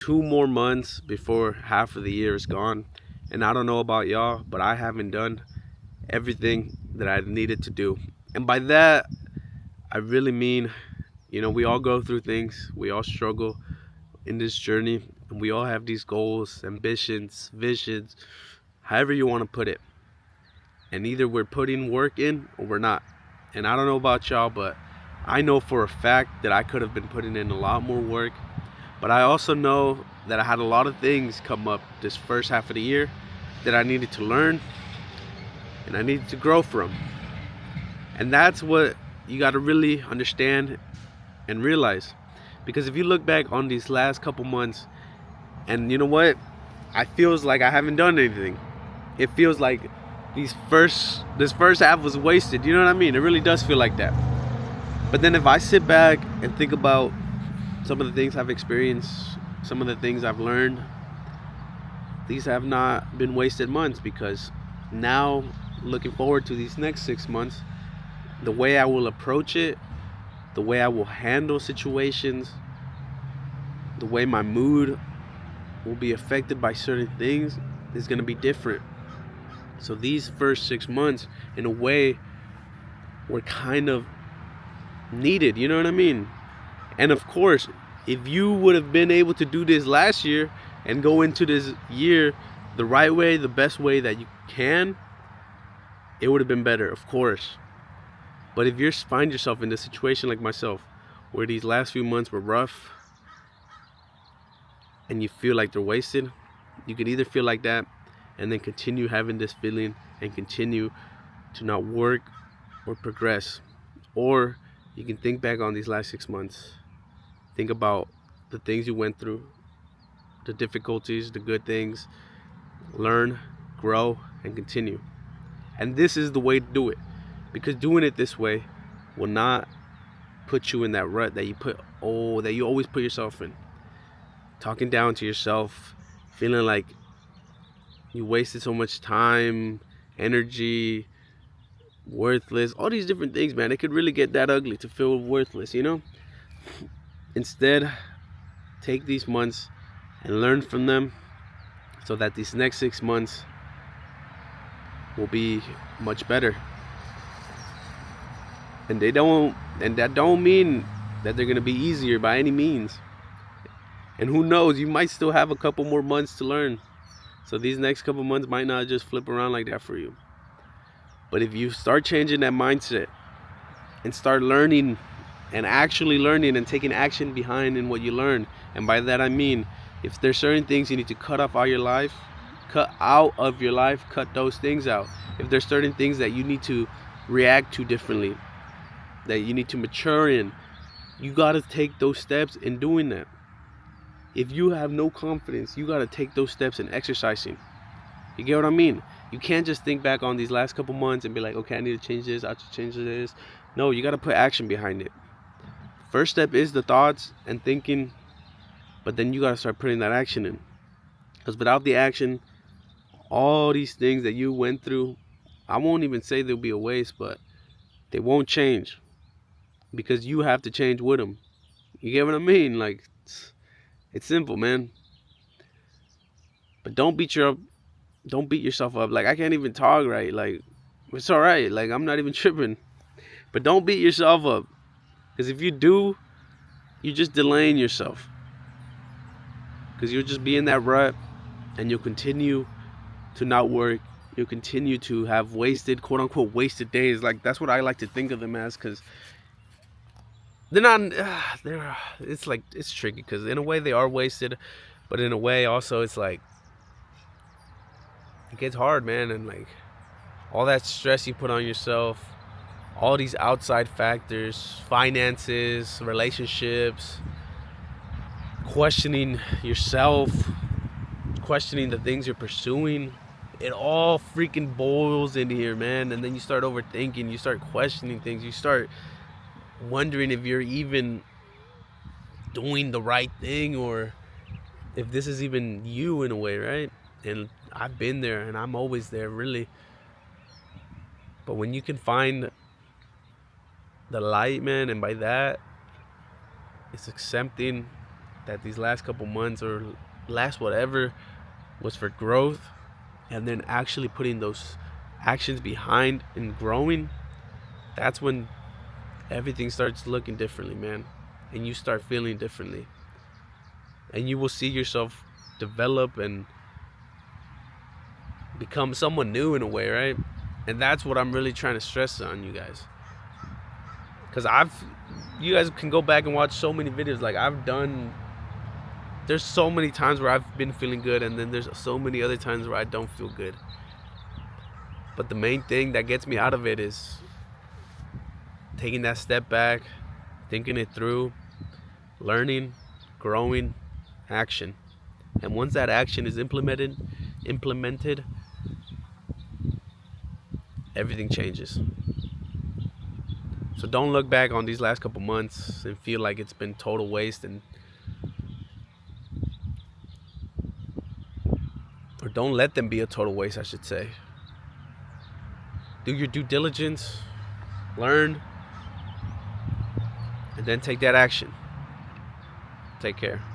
2 more months before half of the year is gone. And I don't know about y'all, but I haven't done everything that I needed to do. And by that, I really mean, we all go through things, we all struggle in this journey, and we all have these goals, ambitions, visions, however you want to put it. And either we're putting work in or we're not. And I don't know about y'all, but I know for a fact that I could have been putting in a lot more work. But I also know that I had a lot of things come up this first half of the year that I needed to learn and I needed to grow from. And that's what you got to really understand and realize. Because if you look back on these last couple months, and you know what? I feels like I haven't done anything. It feels like this first half was wasted. You know what I mean? It really does feel like that. But then if I sit back and think about some of the things I've experienced, some of the things I've learned, these have not been wasted months, because now, looking forward to these next 6 months, the way I will approach it, the way I will handle situations, the way my mood will be affected by certain things is going to be different. So these first 6 months, in a way, were kind of needed. You know what I mean? And of course, if you would have been able to do this last year and go into this year the right way, the best way that you can, it would have been better, of course. But if you find yourself in this situation like myself, where these last few months were rough and you feel like they're wasted, you could either feel like that and then continue having this feeling and continue to not work or progress. Or you can think back on these last 6 months, think about the things you went through, the difficulties, the good things, learn, grow, and continue. And this is the way to do it, because doing it this way will not put you in that rut that you always put yourself in. Talking down to yourself, feeling like you wasted so much time, energy, worthless, all these different things, man. It could really get that ugly to feel worthless. Instead, take these months and learn from them, so that these next 6 months will be much better. And that don't mean that they're gonna be easier by any means. And who knows, you might still have a couple more months to learn. So these next couple months might not just flip around like that for you. But if you start changing that mindset and start learning and actually learning and taking action behind in what you learn, and by that I mean, if there's certain things you need to cut out of your life, cut those things out. If there's certain things that you need to react to differently, that you need to mature in, you got to take those steps in doing that. If you have no confidence, you got to take those steps in exercising. You get what I mean? You can't just think back on these last couple months and be like, okay, I need to change this, I have to change this. No, you got to put action behind it. First step is the thoughts and thinking, but then you got to start putting that action in. Because without the action, all these things that you went through, I won't even say they'll be a waste, but they won't change, because you have to change with them. You get what I mean? Like, it's simple, man. But don't beat yourself up. Like, I can't even talk right. Like, it's all right. Like, I'm not even tripping. But don't beat yourself up, because if you do, you're just delaying yourself. Because you'll just be in that rut, and you'll continue to not work. You'll continue to have wasted, quote unquote, wasted days. Like, that's what I like to think of them as, because they're not. It's like, it's tricky, because in a way they are wasted, but in a way also it's like, it gets hard, man, and like all that stress you put on yourself, all these outside factors, finances, relationships, questioning yourself, questioning the things you're pursuing. It all freaking boils in here, man. And then you start overthinking, you start questioning things, you start wondering if you're even doing the right thing, or if this is even you in a way, right? And I've been there, and I'm always there, really. But when you can find the light, man, and by that, it's accepting that these last couple months or last whatever was for growth, and then actually putting those actions behind and growing, that's when everything starts looking differently, man. And you start feeling differently. And you will see yourself develop and become someone new in a way, right? And that's what I'm really trying to stress on you guys. Because you guys can go back and watch so many videos. Like there's so many times where I've been feeling good, and then there's so many other times where I don't feel good. But the main thing that gets me out of it is taking that step back, thinking it through, learning, growing, action. And once that action is implemented, everything changes. So don't look back on these last couple months and feel like it's been total waste, or don't let them be a total waste, I should say. Do your due diligence, learn, and then take that action. Take care.